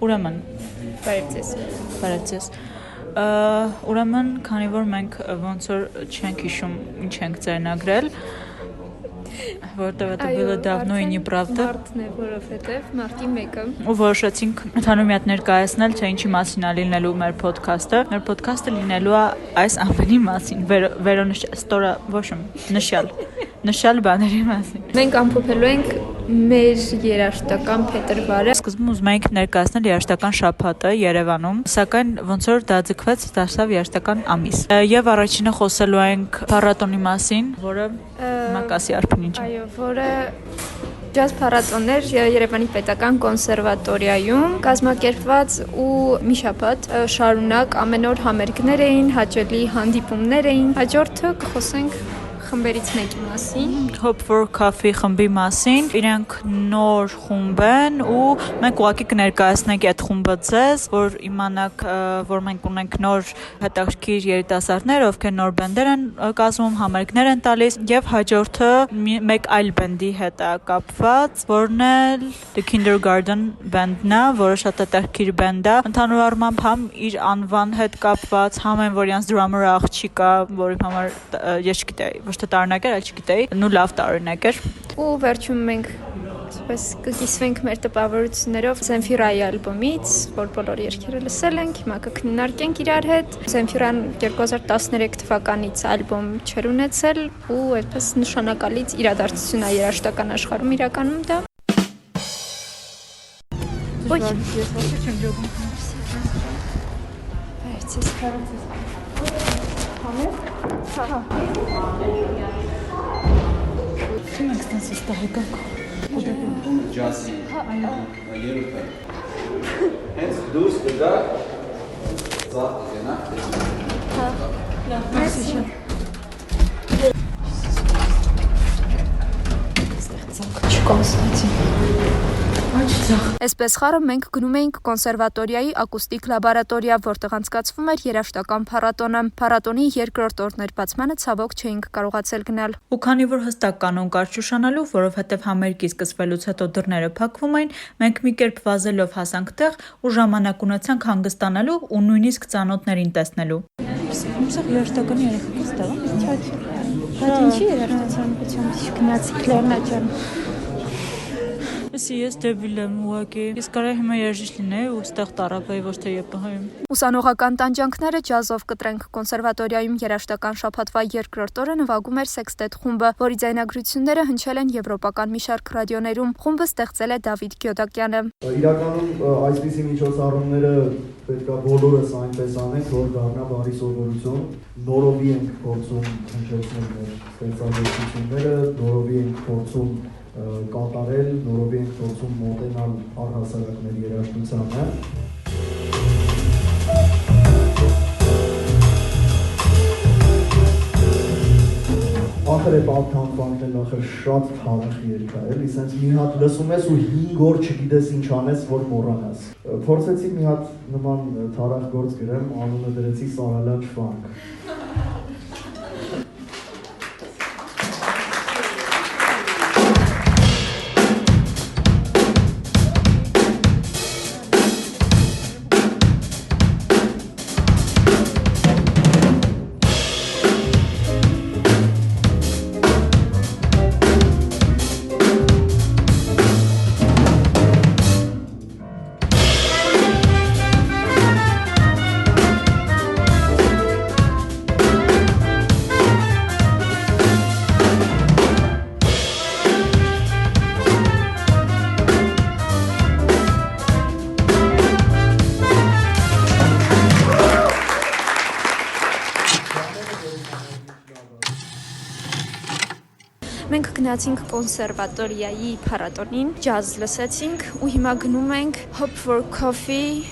Ուրեմն, բարեցես։ Ուրեմն, քանի որ մենք ոնց որ չենք հիշում ինչ ենք ձեռնագրել, որտեղ это было давно и неправда։ Մարտն է, որովհետև մարտի 1-ը։ Ու որոշեցինք ընդհանուր մի հատ ներկայացնել, թե ինչի մասին է լինելու մեր ոդքասթը։ Մեր ոդքասթը լինելու է այս ամենի մասին, նշյալ բաների մասին։ Մենք ամփոփելու ենք մեր երաժշտական փետրվարը։ Սկզբում ուզում էինք ներկայացնել երաժշտական շաբաթը Երևանում, սակայն ոնց որ դա ձգվեց, դարձավ երաժշտական ամիս։ Եվ առաջինը խոսելու ենք փառատոնի մասին, որը Մակասի Արփին ինչ։ Այո, որը ջազ փառատոնն էր Երևանի պետական կոնսերվատորիայում կազմակերպված ու մի շաբաթ շարունակ ամեն օր համերգներ էին, հաճելի հանդիպումներ էին։ Հաջորդը կխոսենք խմբերից մեկի մասին, Hop for Coffee խմբի մասին։ Իրենք նոր խումբ են ու մենք ուղղակի կներկայացնենք այդ խումբը ձեզ, որ իմանաք, որ մենք ունենք նոր հետաքրքիր երիտասարդներ, ովքեր նոր բենդեր են կազմում, համերգներ են տալիս, եւ հաջորդը մեկ այլ բենդի հետ է կապված, որն էլ The Kindergarten բենդն է, որը շատ հետաքրքիր բենդ է, ընդհանուր առմամբ համ իր անվան հետ կապված, համ այն որ յանց դրամերը աղջիկ է, որի համար ես չգիտեի, ոչ թե տարօրինակ էր, այլ չգիտեի, նու լավ տարօրինակ էր։ ու վերջում մենք այսպես կկիսվենք մեր տպավորություններով Zenfira-ի ալբոմից, որ բոլոր երգերը լսել ենք, հիմա կքննարկենք իրար հետ։ Zenfira-ն 2013 թվականից ալբոմ չեր ունեցել ու այդպես նշանակալից իրադարձություն է երաժշտական աշխարհում իրականում դա։ Ոյ, ես ոչ չեմ ջոգում։ Վերցես քարոց։ Մենք ստացի ստահեկակ։ Ջասի երրորդ է։ Հենց դուրս կգա ծաղ կգնա։ Լավ, մերսի։ Չկոնստանցի։ Այսպես խառը մենք գնում էինք կոնսերվատորիայի ակուստիկ լաբորատորիա, որտեղ անցկացվում էր երաժշտական փառատոնը։ Փառատոնի երկրորդ օրներ բացմանը ցավոք չէինք կարողացել գնալ։ Ու քանի որ հստակ կանոն կար շուշանալու, որովհետև համերգի սկսվելուց հետո դռները փակվում էին, մենք մի կերպ վազելով հասանք տեղ ու ժամանակ ունեցանք հանգստանալու ու նույնիսկ ծանոթներին տեսնելու։ Ուսախ երաժշտականի երեխեք ստեղա։ Բայց ինչի երաժշտության գնացիք Լեռնա ջան։ Ես դեբիլ եմ ուղղակի։ Ես կարա հիմա երաժիշտ լինեի ու ստեղ տարապեի, ոչ թե ԵՊՀ-ում։ Ուսանողական տանջանքները ջազով կտրենք կոնսերվատորիայում երաժշտական շաբաթվա երկրորդ օրը նվագում էր Sextet խումբը, որի ձայնագրությունները հնչել են եվրոպական մի շարք ռադիոներում։ Խումբը ստեղծել է Դավիթ Գյոդակյանը։ Իրականում այսպիսի միջոցառումները պետքա բոլորս այնպես անենք, որ դառնա բարի սովորություն։ Նորովի ենք փորձում հնչեցնել մեր ստեղծագործությունները, նորովի ենք փորձում կատարել, նորովի ենք փորձում մոտենալ առհասարակների երաժշտությանը։ Ախր այդ ալթանքն էլ ախր շատ թարախ երգ է, էլի, սենց մի հատ լսում ես ու 5 օր չգիտես ինչ անես, որ մոռանաս։ Փորձեցի մի հատ նման թարախ գործ գրեմ, անունը դրեցի Սարալաչ ֆանք։ Մենք գնացինք կոնսերվատորիայի փառատոնին, ջազ լսեցինք ու հիմա գնում ենք Hop for Coffee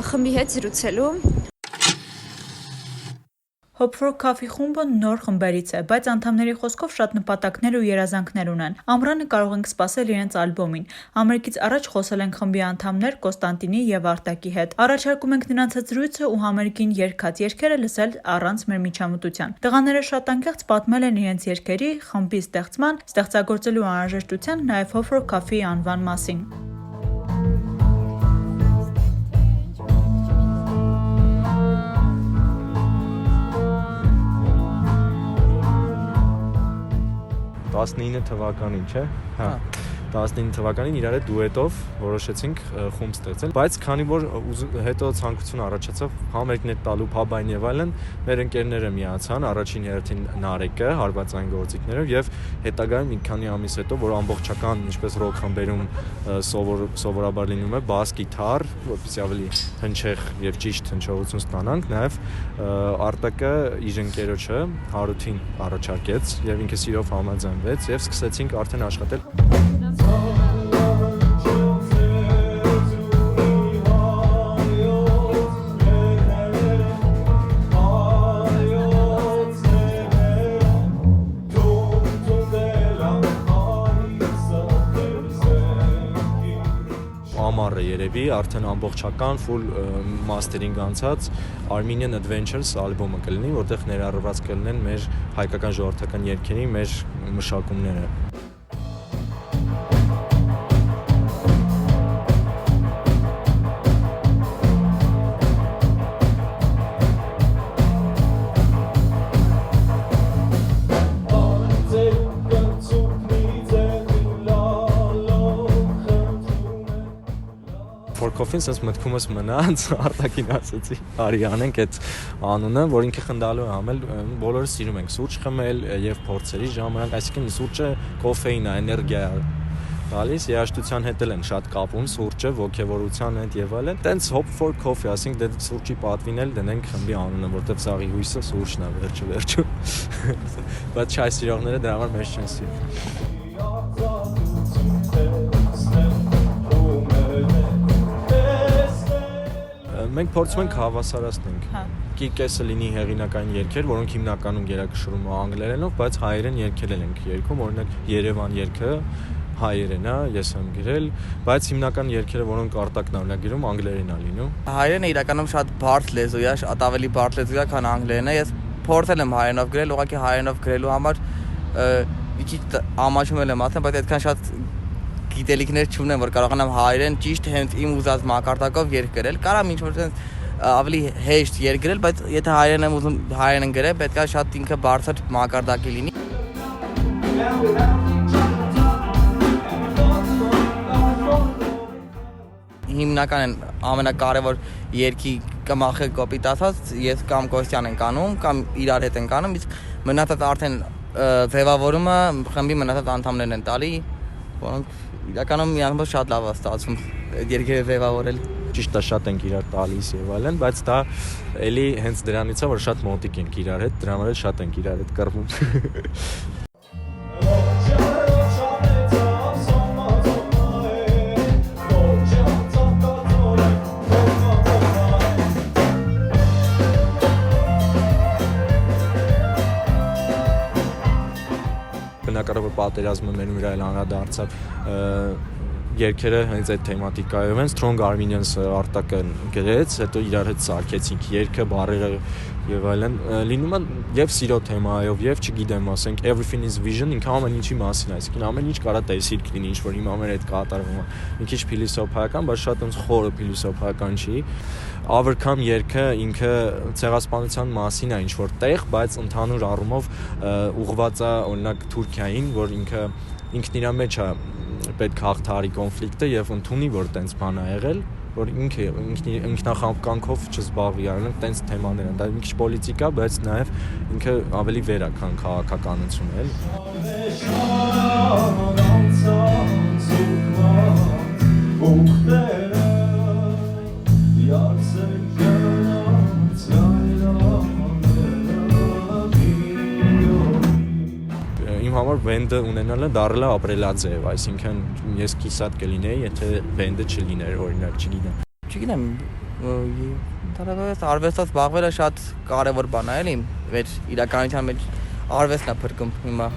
խմբի հետ զրուցելու։ Hope for Coffee խումբը նոր խմբերից է, բայց անդամների խոսքով շատ նպատակներ ու երազանքներ ունեն։ Ամռանը կարող ենք սպասել իրենց ալբոմին։ Ամերիկից առաջ խոսել ենք խմբի անդամներ Կոստանտինի եւ Արտակի հետ։ Առաջարկում ենք նրանց հետ զրույցը ու համերգին երգած երգերը լսել առանց մեր միջամտության։ Տղաները շատ անկեղծ պատմել են իրենց երգերի, խմբի ստեղծման, ստեղծագործելու անհրաժեշտության, նաեւ Hope for Coffee անվան մասին։ թվականին, չէ՞։ Հա։ 19 թվականին իրար հետ դուետով որոշեցինք խումբ ստեղծել, բայց քանի որ հետո ցանկություն առաջացավ համերգներ տալու փաբային եւ այլն, մեր ընկերները միացան, առաջին հերթին Նարեկը, հարվածային գործիքներով եւ հետագայում մի քանի ամիս հետո, որ ամբողջական ինչպես ռոք խմբերում սովորաբար լինում է, բաս, գիտար, որպեսզի ավելի հնչեղ եւ ճիշտ հնչողություն ստանանք, նաեւ Արտակը իր ընկերոջը Հարութին առաջարկեց եւ ինքը սիրով համաձայնվեց եւ սկսեցինք արդեն աշխատել։ Ամառը երևի արդեն ամբողջական full mastering անցած Armenian Adventures ալբոմը կլինի, որտեղ ներառված կլինեն մեր հայկական ժողովրդական երգերի մեր մշակումները։ Coffee-ն sense մտքումս մնաց, Արտակին ասեցի, արի անենք այդ անունը, որ ինքը խնդալու է համել, բոլորը սիրում ենք սուրճ խմել եւ փորձերի ժամանակ, այսինքն սուրճը կոֆեին է, էներգիա է տալիս, երաժշտության հետ էլ են շատ կապում սուրճը, ոգևորության հետ եւ այլն։ Տենց Hope for Coffee, ասենք դե սուրճի պատվին էլ դնենք խմբի անունը, որտեղ սաղի հույսը սուրճն է վերջը։ Բայց չայ սիրողները դրա համար մեզ չեն սիրում։ Մենք փորձում ենք հավասարացնենք։ Կեսը լինի հեղինակային երգեր, որոնք հիմնականում գերակշռում են անգլերենով, բայց հայերեն երգեր ենք երգում, օրինակ Երևան երգը հայերեն է, ես եմ գրել, բայց հիմնական երգերը, որոնք Արտակն է գրում, անգլերեն է լինում։ Հայերենը իրականում շատ բարդ լեզու է, շատ ավելի բարդ լեզու է, քան անգլերենը։ Ես փորձել եմ հայերենով գրել, ուղղակի հայերենով գրելու համար մի քիչ ամաչում եմ ասեմ, բայց այդքան շատ գիտելիքներ չունեմ, որ կարողանամ հայերեն ճիշտ հենց իմ ուզած մակարդակով երգ գրել։ Կարամ ինչ-որ sense ավելի հեշտ երգ գրել, բայց եթե հայերեն եմ ուզում հայերեն գրել, պետք է շատ ինքը բարձր մակարդակի լինի։ Հիմնական ամենակարևոր երգի կմախը կոպիտ ասած, ես կամ Կոստյան ենք անում, կամ իրար հետ ենք անում, իսկ մնացած արդեն ձևավորումը խմբի մնացած անդամներն են տալի, որոնք իրականում միանգամից շատ լավ է ստացվում երգերը ձևավորել։ Ճիշտ է, շատ ենք իրար տալիս եւ այլն, բայց դա էլի հենց դրանից է, որ շատ մոտիկ ենք իրար հետ, դրա համար էլ շատ ենք իրար հետ կռվում։ Բնակարար պատերազմը մեր վրա էլ անդրադարձավ երգերը հենց այդ թեմատիկայով են Strong Armenians-ը Արտակը գրեց, հետո իրար հետ սարքեցինք երգը, բառերը եւ այլն, լինում է եւ սիրո թեմայով եւ չգիտեմ, ասենք Everything is Vision, ինքը ամեն ինչի մասին, այսինքն ամեն ինչ կարա տեսիլ լինի, ինչ որ հիմա մեր հետ կատարվում է, մի քիչ փիլիսոփայական, բայց շատ ոնց խորը փիլիսոփայական չի։ Overcome երգը ինքը ցեղասպանության մասին է ինչ որ տեղ, բայց ընդհանուր առումով ուղղված է օրինակ Թուրքիային, որ ինքն իր մեջ է պետք հաղթարի կոնֆլիկտը եւ ընդունի որ տենց բան է եղել, որ ինքնախապկանքով չզբաղվի, արնենք տենց թեմաներ են, դա մի քիչ պոլիտիկա, բայց նաեւ ինքը ավելի վեր է, քան քաղաքականություն էլ։ Իմ համար բենդը ունենալը դառել է ապրելաձև, այսինքն ես կիսատ կլինեի, եթե բենդը չլիներ, օրինակ, չգիտեմ։ Չգիտեմ, Ընդհանրապես արվեստով զբաղվելը շատ կարևոր բան է, էլի, վեր իրականության մեջ արվեստն է փրկում հիմա։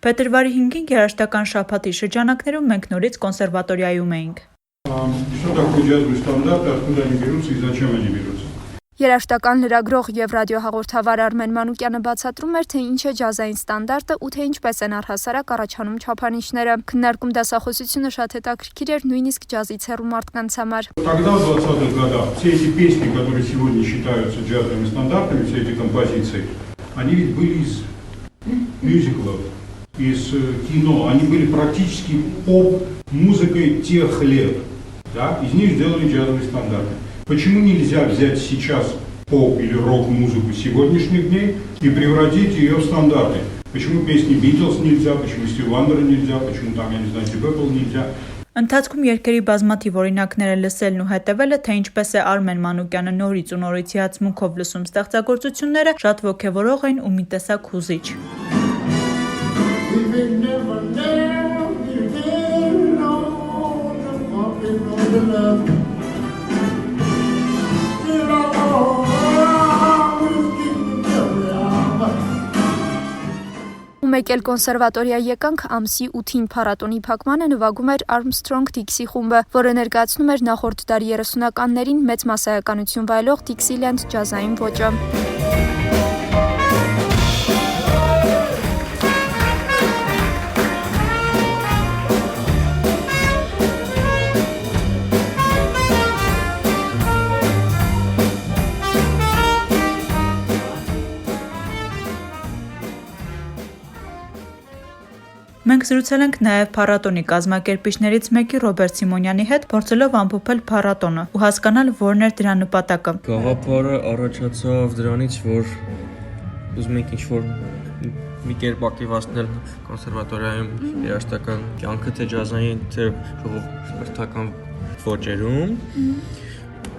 Փետրվարի 5-ին երաժշտական շաբաթի շրջանակներում մենք նորից կոնսերվատորիայում էինք։ Что такое джазовый стандарт, откуда они берутся и зачем они берутся? Երաժշտական լրագրող եւ ռադիոհաղորդավար Արմեն Մանուկյանը բացատրում էր, թե ինչ է ջազային ստանդարտը ու թե ինչպես են առհասարակ առաջանում չափանիշները։ Քննարկում դասախոսությունը շատ հետաքրքիր էր նույնիսկ ջազից հեռու մարդկանց համար։ Тогда, в 20-х годах, все эти песни, которые сегодня считаются джазовыми стандартами, все эти композиции, они ведь были из мюзиклов, из кино, они были практически поп-музыкой тех лет, да? Из них сделали джазовые стандарты. Почему нельзя взять сейчас поп или рок-музыку сегодняшних дней и превратить ее в стандарты? Почему песни Beatles нельзя, почему Стив Вандера нельзя, почему там, я не знаю, Deep Purple нельзя? Ընթացքում երկերի բազմաթիվ օրինակները լսելն ու հետևելը, թե ինչպես է Արմեն Մանուկյանը նորից ու նորից հիացմունքով լսում ստեղծագործությունները, շատ ոգևորող են ու մի տեսակ հուզիչ։ Մեկ էլ կոնսերվատորիա եկանք ամսի 8-ին փառատոնի փակմանը նվագում էր Armstrong Dixie խումբը, որը ներկայացնում էր նախորդ դարի 30-ականներին մեծ մասսայականություն վայելող Dixieland ջազային ոճը։ Մենք զրուցել ենք նաև փառատոնի կազմակերպիչներից մեկի Ռոբերտ Սիմոնյանի հետ, փորձելով ամփոփել փառատոնը ու հասկանալ որն էր դրա նպատակը։ Գաղափարը առաջացավ դրանից, որ ուզում ենք ինչ-որ մի կերպ ակտիվացնել կոնսերվատորիայում երաժշտական կյանքը, թե ջազային, թե ժողովրդական ոճերում,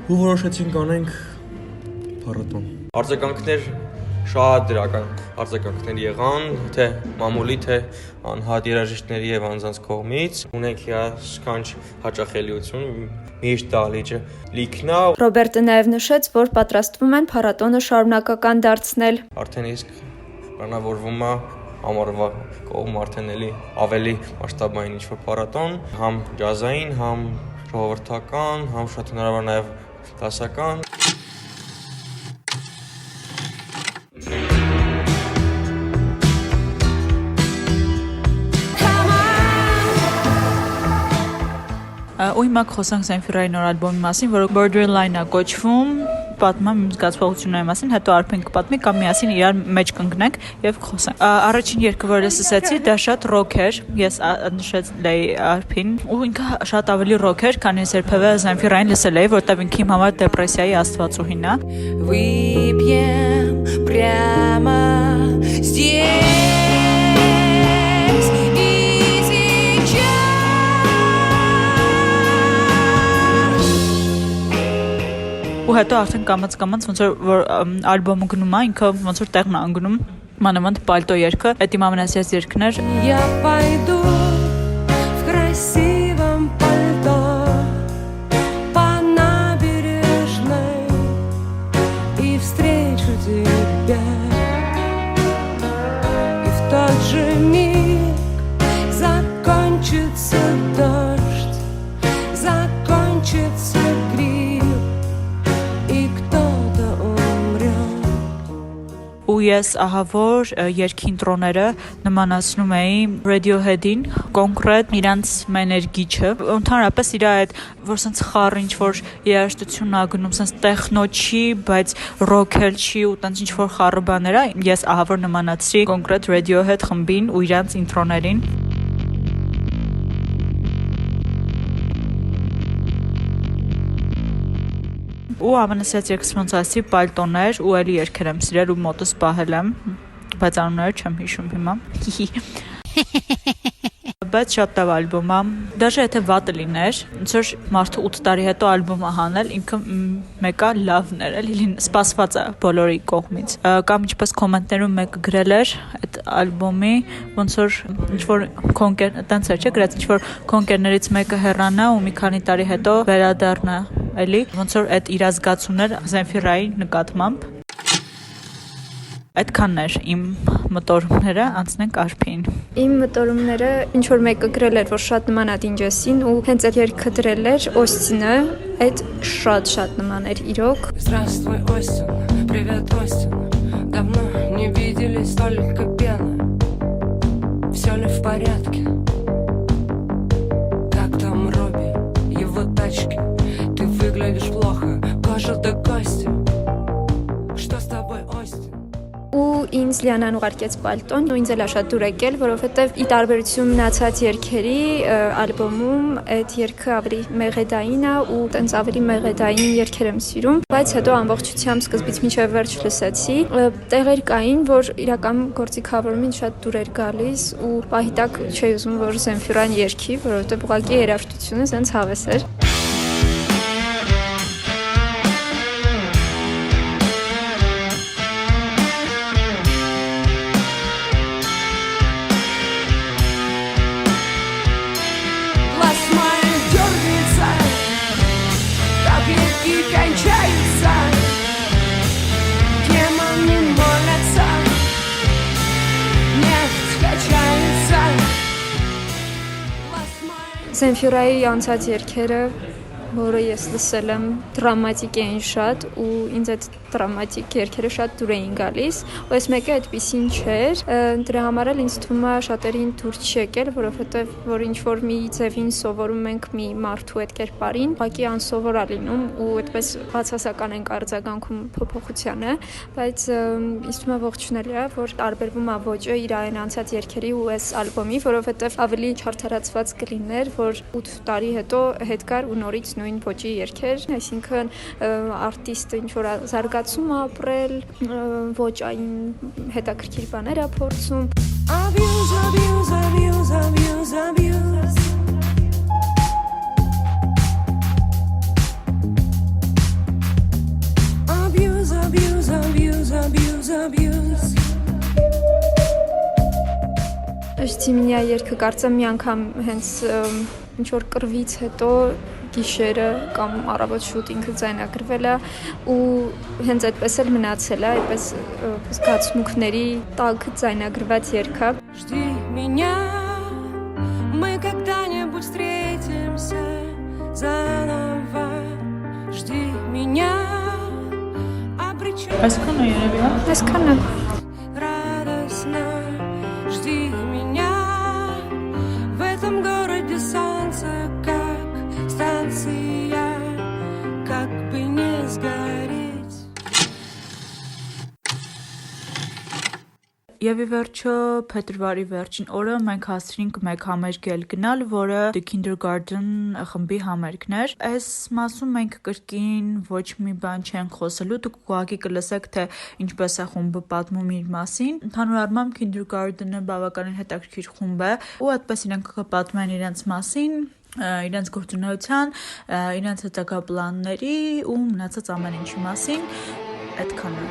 ու որոշեցինք անենք փառատոն։ Արձագանքներ շատ դրական արձագանքներ եղան, թե մամուլի, թե անհատ երաժիշտների եւ անձանց կողմից։ Ունենք հիասքանչ հաճախելիություն, միշտ դահլիճը լիքն է։ Ռոբերտը նաև նշեց, որ պատրաստվում են փառատոնը շարունակական դարձնել։ Արդեն իսկ պլանավորվում է ամառվա կողմ արդեն ավելի մասշտաբային ինչ-որ փառատոն, համ ջազային, համ ժողովրդական, համ շատ հնարավոր նաև դասական։ Ու հիմա խոսանք Զենֆիրայի նոր ալբոմի մասին, որը Borderline-ը կոչվում, պատմում իմ զգացողությունների մասին, հետո Արփին կպատմի կամ միասին իրար մեջ կընկնենք եւ խոսենք։ Առաջին երգը, որը լսեցի, դա շատ ռոք էր, ես նշեցի Արփին, ու ինքը շատ ավելի ռոք էր, քան ես երբևէ Զենֆիրային լսել էի, որտեղ ինքը իմ համար դեպրեսիայի աստվածուհին է։ Выпьем прямо здесь. Ու հետո արդեն կամաց ոնց որ ալբոմը գնում է, ինքը ոնց որ տեղն է անգնում, մանավանդ պալտո երգը, այդ իմ ամենասիրած երգն էր։ Я пойду в красивом пальто по набережной и встречу тебя. И в тот же миг закончится дождь, закончится гриб. Ու ես ահա որ երգի ինտրոները նմանացնում էի Radiohead-ին, կոնկրետ իրանց մեներգիչը, ընդհանրապես իր այդ որ sense խառ ինչ որ երաժշտությունն ա գնում, sense տեխնո չի, բայց ռոքել չի ու տենց ինչ որ խառը բաներ ա, ես ահա որ նմանացրի կոնկրետ Radiohead խմբին ու իրանց ինտրոներին։ Ու ամենասիրած երգս ոնց ասի պալտոներ ու էլի երգեր եմ սիրել ու մոտս պահել եմ, բայց անունները չեմ հիշում հիմա։ Բայց շատ լավ ալբոմ է։ Դաժե եթե վատը լիներ, ոնց որ մարդը 8 տարի հետո ալբոմ հանել, ինքը մեկը լավն էր, էլի սպասված է բոլորի կողմից։ Կամ ինչպես կոմենտներում մեկը գրել էր այդ ալբոմի, ոնց որ ինչ որ կոնկեր, տենց էր, չէ՞, գրած ինչ որ կոնկերներից մեկը հեռանա ու մի քանի տարի հետո վերադառնա, էլի, ոնց որ այդ իր զգացումներ Zenfira-ի նկատմամբ։ Այդքանն էր իմ մտորումները, անցնենք Արփին։ Իմ մտորումները ինչ որ մեկը գրել էր, որ շատ նման է Դինջեսին ու հենց այդ երգը դրել էր Օստինը, այդ շատ նման էր իրոք։ Здравствуй, Остин, привет, Остин. Давно не виделись, столько пены. Все ли в порядке? Как там Робби, его тачки? Ты выглядишь плохо, кожа до кости. Что с тобой, Остин? Ու ինձ Լիանան ուղարկեց պալտոն ու ինձ էլ շատ դուր եկել, որովհետև ի տարբերություն մնացած երգերի ալբոմում այդ երգը ավելի մեղեդային է ու տենց ավելի մեղեդային երգեր եմ սիրում, բայց հետո ամբողջությամբ սկզբից մինչև վերջ լսեցի։ Տեղեր կային, որ իրական գործիքավորումին շատ դուր էր գալիս ու պահի տակ չէի ուզում, որ Zenfira-ն երգի, որովհետև ուղղակի երաժշտությունը սենց հավես էր։ Zenfira-ի անցած երգերը, որը ես լսել եմ, դրամատիկ էին շատ ու ինձ այդ դրամատիկ երգերը շատ դուր էին գալիս, ու այս մեկը այդպիսին չէր, դրա համար էլ ինձ թվում է շատերին դուր չի եկել, որովհետև որ ինչ որ մի ձևին սովորում ենք մի մարդու այդ կերպարին, ուղղակի անսովոր է լինում ու այդպես բացասական ենք արձագանքում փոփոխությանը, բայց ինձ թվում է ողջունելի է, որ տարբերվում է ոճը իր այն անցած երգերի ու այս ալբոմի, որովհետև ավելի չարդարացված կլիներ, որ 8 տարի հետո հետ գար ու նորից նույն ոճի երգեր, այսինքն արտիստը ինչ որ զարգացում է ապրել, ոճային հետաքրքիր բաներ է փորձում։ Abuse, abuse, abuse, abuse, abuse. Abuse, abuse, abuse, abuse, abuse. Ըստ իմինյա երգը կարծեմ մի անգամ հենց ինչ որ կռվից հետո գիշերը կամ առավոտ շուտ ինքը ձայնագրվել է ու հենց այդպես էլ մնացել է, այդպես զգացմունքների տակ ձայնագրված երգ է։ Жди меня, мы когда-нибудь встретимся заново. Жди меня, обречён. Այսքան է երևի, հա։ Այսքան է։ Радостно. Жди меня в этом городе солнце, как станция, как бы не сгореть. Եվ ի վերջո փետրվարի վերջին օրը մենք հասցրինք մեկ համերգ էլ գնալ, որը The Kindergarten խմբի համերգն էր։ Այս մասում մենք կրկին ոչ մի բան չենք խոսելու, դուք ուղղակի կլսեք, թե ինչպես է խումբը պատմում իր մասին։ Ընդհանուր առմամբ Kindergarten-ը բավականին հետաքրքիր խումբ է, ու այդպես իրենք կպատմեն իրենց մասին, իրենց գործունեության, իրենց հետագա պլանների ու մնացած ամեն ինչի մասին։ Այդքանը։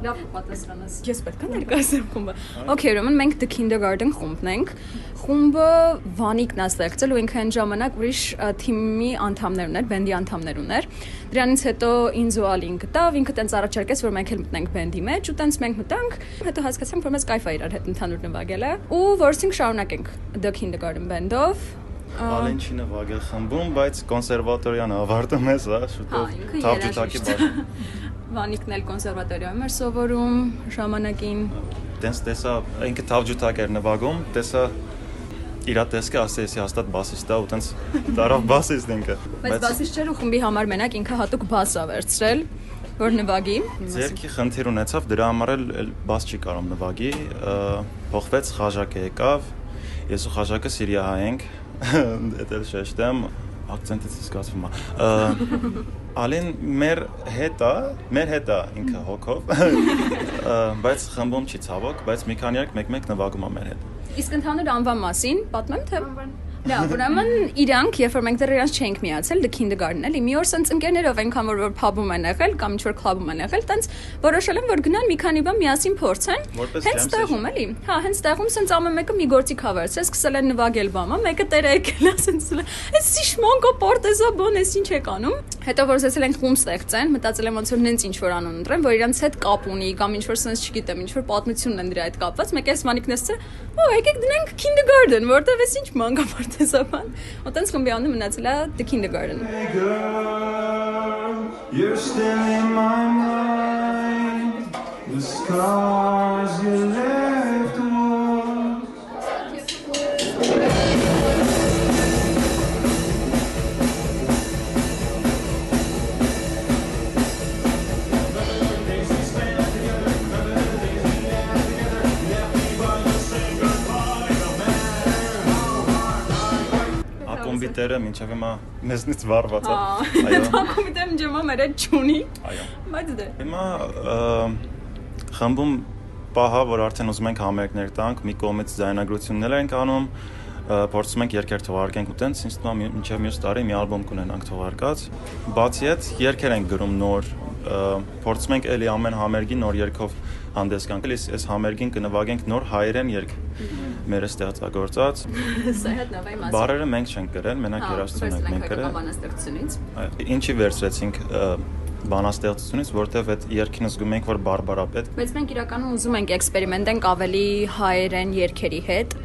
Լավ պատասխանես։ Ես պետք է ներկայացնեմ խումբը։ Okay, ուրեմն մենք The Kindergarten խումբն ենք։ Խումբը Վանիկն է ստեղծել ու ինքը այն ժամանակ ուրիշ թիմի անդամներ ուներ, բենդի անդամներ ուներ։ Դրանից հետո ինձ ու Ալին գտավ, ինքը տենց առաջարկեց, որ մենք էլ մտնենք բենդի մեջ ու տենց մենք մտանք, հետո հասկացանք, որ մեզ կայֆ է իրար հետ ընդհանուր նվագելը ու որսինք շարունակենք The Kindergarten band-ով։ Ալեն չի նվագել խմբում, բայց կոնսերվատորիան ավարտում ես, հա, շուտով թավջութակի բաժնում։ Վանիկն էլ կոնսերվատորիայում էր սովորում ժամանակին։ Տենց տեսա ինքը թավջութակ էր նվագում, տեսա իրա տեսքը ասեցի հաստատ բասիստ է ու տենց տարավ բասիստ ինքը։ Բայց բասիստ չէր ու խմբի համար մենակ ինքը հատուկ բաս ա վերցրել, որ նվագի։ Ձերքի խնդիր ունեցավ, դրա համար էլ բաս չի կարող նվագի, փոխվեց խաժակը եկավ, ես ու խաժակը սիրիահայ ենք, դա էլ շեշտեմ, ակցենտից զգացվում է։ Ալին մեր հետ է ինքը հոգով, բայց խմբում չի ցավոք, բայց մի քանի երկ մեկ-մեկ նվագում է մեր հետ։ Իսկ ընդհանուր անվան մասին պատմեմ թե Լավ, ուրեմն իրանք, երբ որ մենք դեռ իրանց չենք միացել, the kindergarten էլի, մի օր սենց ընկերներով այնքան որ փաբում են եղել կամ ինչ որ քլաբում են եղել, տենց որոշել են որ գնան մի քանի բան միասին փորձեն։ Հենց տեղում էլի։ Հա, հենց տեղում սենց ամեն մեկը մի գործի քավերցրել, սկսել են նվագել բամա, մեկը տերը եկել է սենց էս սիշմոնկո պորտեզա բոն էս ինչ եք անում։ Հետո որ զեսել են խումբ ստեղծեն, մտածել եմ ոնց որ նենց ինչ որ անուն ընտրեն, որ իրանց հետ կապ ունի կամ ինչ որ սենց չգիտեմ, ինչ որ պատմությունն են դրա հետ կապված, մեկ էս մանիկնեսը, օ, եկեք դնենք kindergarten, որտեվ էս ինչ մանկա պորտեզաբան։ Ու տենց խմբի անունը մնացել է the kindergarten։ You're still in my mind. The scars you left on. Կոմպյուտերը մինչև հիմա մեզնից վառված է։ Այո։ Դա կոմպյուտերը մինչև հիմա մեր հետ չունի։ Այո։ Բայց դե։ Հիմա խմբում պահա, որ արդեն ուզում ենք համերգներ տանք, մի կողմից ձայնագրություններ ենք անում, փորձում ենք երգեր թողարկենք ու տենց, ինձ թվում է մինչև մյուս տարի մի ալբոմ կունենանք թողարկած։ Բացի այդ երգեր ենք գրում նոր, փորձում ենք էլի ամեն համերգի նոր երգով հանդես գանք, այս համերգին կնվագենք նոր հայերեն երգ։ Մեր ստեղծագործած բարերը մենք չենք գրել, մենակ երաժշտություն ենք գրել։ Բանաստեղծությունից։ Ինչի վերցրեցինք բանաստեղծությունից, որտեվ այդ երգին զգում ենք, որ բարբարապետ։ Բայց մենք իրականում ուզում ենք էքսպերիմենտենք ավելի հայերեն երգերի հետ։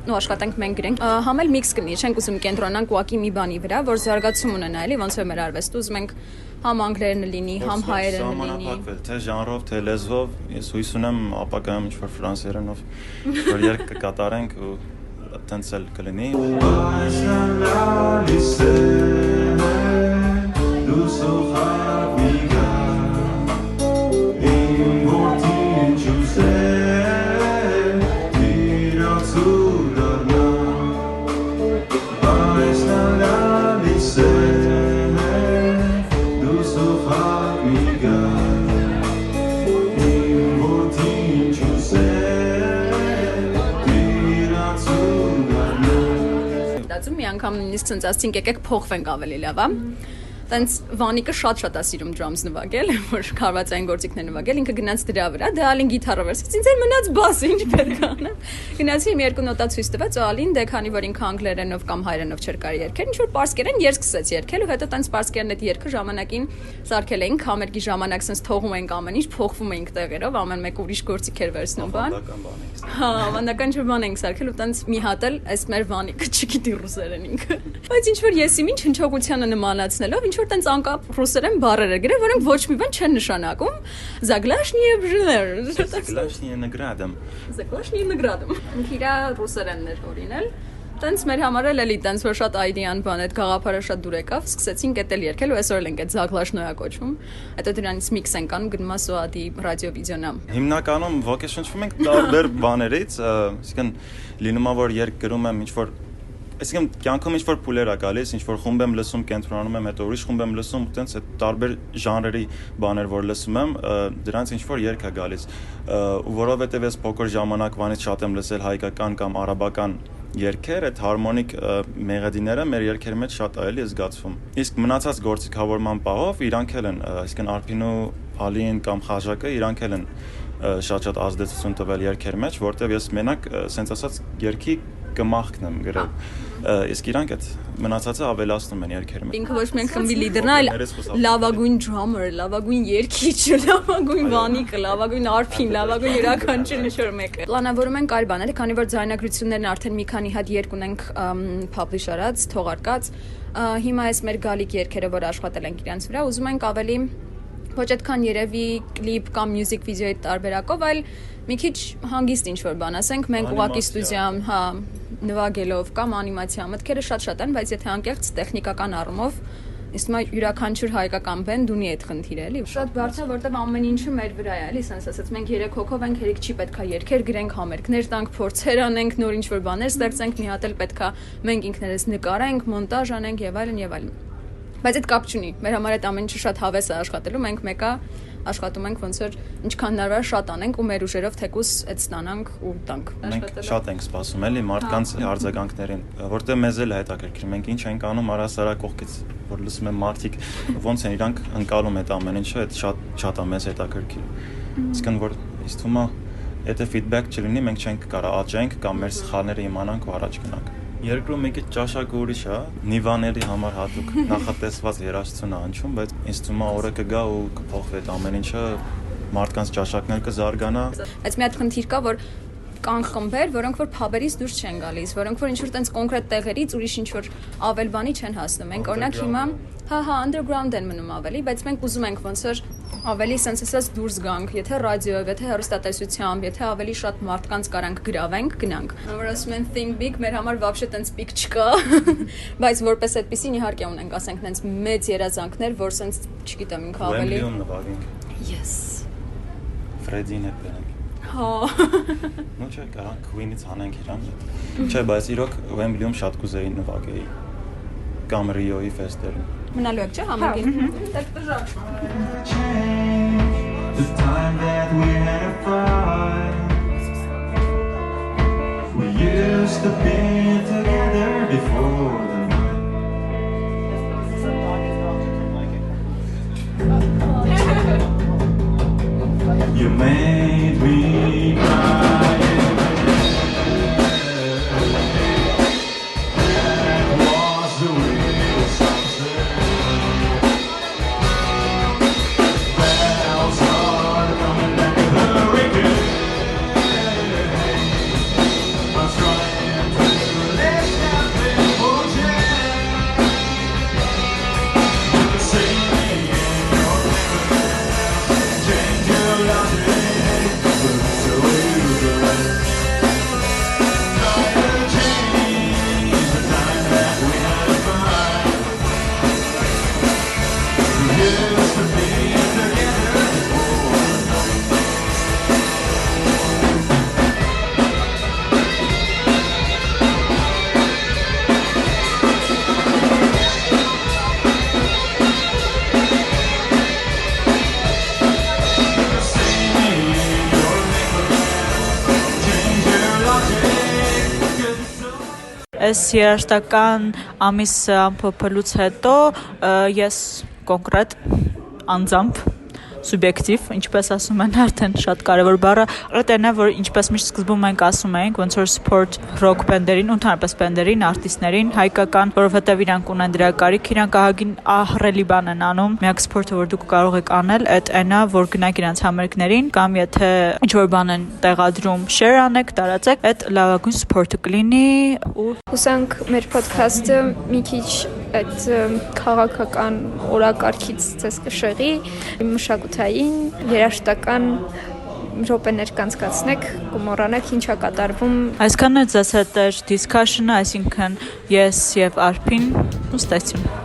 Ու աշխատենք մենք գրենք, համել միքս կլինի, չենք ուզում կենտրոնանք ուղակի մի բանի վրա, որ զարգացում ունենա, էլի, ոնց որ մեր արվեստը ուզում ենք համ անգլերենը լինի, համ հայերենը լինի։ Թե ժանրով, թե լեզվով, ես հույս ունեմ ապագայում ինչ-որ ֆրանսերենով որ երգ կկատարենք ու տենց էլ կլինի։ Մի անգամ նույնիսկ ցած ասցինք եկեք փոխվենք ավելի լավ, հա։ Տենց Վանիկը շատ է սիրում drums նվագել, որ կարվածային գործիքներ նվագել, ինքը գնաց դրա վրա, դե Ալին գիտարը վերցրեց, ինձ էլ մնաց բասը, ինչ պետք է անեմ։ Գնացի մի երկու նոտա ցույց տվեց, ու Ալին դե քանի որ ինքը անգլերենով կամ հայերենով չէր կարի երգել, ինչ որ պարսկերեն երգ սկսեց երգել, ու հետո տենց պարսկերեն այդ երգը ժամանակին սարքել էինք, համերգի ժամանակ sense թողում էինք ամեն ինչ, փոխվում էինք տեղերով, ամեն մեկ ուրիշ գործիք էր վերցնում բան։ Հա, ավանդական ինչ բան էինք սարքել, ու տենց մի հատ էլ այս մեր Վանիկը չգիտի ռուսերեն ինքը։ Բայց ինչ որ եսի ինչ հնչողությանը նմանացնելով ինչ որ տենց անկապ ռուսերեն բառեր է գրել, որոնք ոչ մի բան չեն նշանակում։ Zaglashnie nagradam։ Zaglashnie nagradam։ Ինքիրա ռուսերենն էր օրինել։ Տենց մեր համար էլ էլի տենց որ շատ այդեան բան այդ գաղափարը շատ դուր եկավ, սկսեցինք էտել երգել ու այսօր ենք այդ Zaglashnoya կոչվում։ Հետո դրանից միքս ենք անում գնում ասոադի ռադիո վիդեոնա։ Հիմնականում ոգեշնչվում ենք տարբեր բաներից, այսինքն լինում է որ երգ գրում եմ ինչ որ այսինքն կյանքում ինչ-որ փուլեր է գալիս, ինչ-որ խումբ եմ լսում, կենտրոնանում եմ, հետո ուրիշ խումբ եմ լսում, տենց այդ տարբեր ժանրերի բաներ որ լսում եմ, դրանց ինչ-որ երգ է գալիս, ու որովհետև ես փոքր ժամանակվանից շատ եմ լսել հայկական կամ արաբական երգեր, այդ հարմոնիկ մեղեդիները մեր երգերի մեջ շատ է էլի զգացվում։ Իսկ մնացած գործիքավորման պահով իրանք էլ են, այսինքն Արփին ու Ալին կամ Խաժակը իրանք էլ են շատ ազդեցություն տվել երգերի մեջ, որտեվ ես մենակ սենց ասած երգի կմախքն եմ գրել։ Իսկ իրանք այդ մնացածը ավելացնում են երգերի մեջ։ Ինքը ոչ միայն խմբի լիդերն է, այլ լավագույն drummer, լավագույն երգիչ, լավագույն Վանիկը, լավագույն Արփին, լավագույն յուրաքանչյուր ինչ-որ մեկը։ Պլանավորում ենք այլ բաներ, քանի որ ձայնագրություններն արդեն մի քանի հատ երգ ունենք publish արած, թողարկած։ Հիմա այս մեր գալիք երգերը, որ աշխատել ենք իրանց վրա, ուզում ենք ավելի Ոչ այդքան երևի կլիպ կամ մյուզիկ վիդեոյի տարբերակով, այլ մի քիչ հանգիստ ինչ-որ բան, ասենք մենք ուղղակի ստուդիայում, նվագելով կամ անիմացիա մտքերը շատ են, բայց եթե անկեղծ տեխնիկական առումով իսկ մա յուրաքանչյուր հայկական բենդ ունի այդ խնդիրը, էլի։ Շատ բարդ է, որտեղ ամեն ինչը մեր վրա է, էլի, ասենց ասած, մենք 3 հոգով ենք, հերիք չի պետքա երգեր գրենք, համերգներ տանք, փորձեր անենք, նոր ինչ-որ բաներ ստեղծենք, մի հատ էլ պետքա մենք ինքներս նկարենք, մոնտաժ անենք եւ այլն եւ այլն։ Բայց այդ կապ չունի։ Մեր համար այդ ամեն ինչը շատ հավես է աշխատելու, մենք մեկա աշխատում ենք ոնց որ ինչքան հնարավոր շատ անենք ու մեր ուժերով թեկուս այդ ստանանք ու տանք։ Մենք շատ ենք սպասում էլի մարդկանց արձագանքներին, որտեղ մեզ էլ է հետաքրքիր։ Մենք ինչ ենք անում առասարակ կողքից, որ լսում են մարդիկ ոնց են իրանք ընկալում այդ ամեն ինչը, այդ շատ է մեզ հետաքրքիր։ Իսկն որ ինձ թվում է, եթե ֆիդբեք չլինի, մենք չենք կարող աճենք կամ մեր սխալները իմանանք ու առաջ գնանք։ Երկրում մի քիչ ճաշակը ուրիշ է, նիվաների համար հատուկ նախատեսված երաժշտություն է հնչում, բայց ինձ թվում է օրը կգա ու կփոխվի այդ ամեն ինչը, մարդկանց ճաշակներ կզարգանա։ Բայց մի հատ խնդիր կա, որ կան խմբեր, որոնք որ փաբերից դուրս չեն գալիս, որոնք որ ինչ-որ տենց կոնկրետ տեղերից ուրիշ ինչ-որ ավել բանի չեն հասնում։ Մենք օրինակ հիմա underground են մնում ավելի, բայց մենք ուզում ենք ոնց որ ավելի sense ասած դուրս գանք, եթե ռադիոյով, եթե հեռուստատեսությամբ, եթե ավելի շատ մարդկանց կարանք գրավենք, գնանք։ Որ ասում են think big, մեր համար вообще տենց big չկա, բայց որպես այդպեսին իհարկե ունենք, ասենք տենց մեծ երազանքներ, որ sense, չգիտեմ, ինքը ավելի Wembley-ում նվագենք։ Yes։ Ֆրեդին հետ բերենք։ Հա։ Նո չէ, կարանք Queen-ից հանենք իրան։ Չէ, բայց իրոք Wembley-ում շատ կուզեի նվագեի կամ Rio-ի ֆեստերում։ Մնալու եք, չէ՞, համագին։ Դեռ բժակ։ The time that we had a fight, we used to be together before the night. You made me cry. That was the real sunset. Bells are coming like a hurricane. I'm trying to let nothing forget. See me in your face, change your logic, but it's the way you do it. Try to change the time that we had a fight. We used to be together before the night. See me in your neighborhood, change your logic, 'cause it's so. Այս երաշտական ամիսը ամփոփելուց հետո ես կոնկրետ անձամբ սուբյեկտիվ, ինչպես ասում են, արդեն շատ կարևոր բառը, այդն է, որ ինչպես միշտ սկզբում մենք ասում ենք, ոնց որ support rock բենդերին, ընդհանրապես բենդերին, արտիստներին, հայկական, որովհետև իրանք ունեն դրա կարիք, իրանք ահագին ահռելի բան են անում։ Միակ սպորտը, որ դուք կարող եք անել, այդ այնա, որ գնաք իրանք համերգներին, կամ եթե ինչ-որ բան են տեղադրում, share անեք, տարածեք, այդ լավագույն սպորտը կլինի ու Հուսանք մեր ոդքասթը մի քիչ այդ քաղաքական օրակարգից ցես կշեղի, մշակութային, երաժշտական րոպեներ կանցկացնեք, կմոռանաք ինչա կատարվում։ Այսքանն է ձեզ հետ էր discussion-ը, այսինքն ես եւ Արփին ու ստացիոն։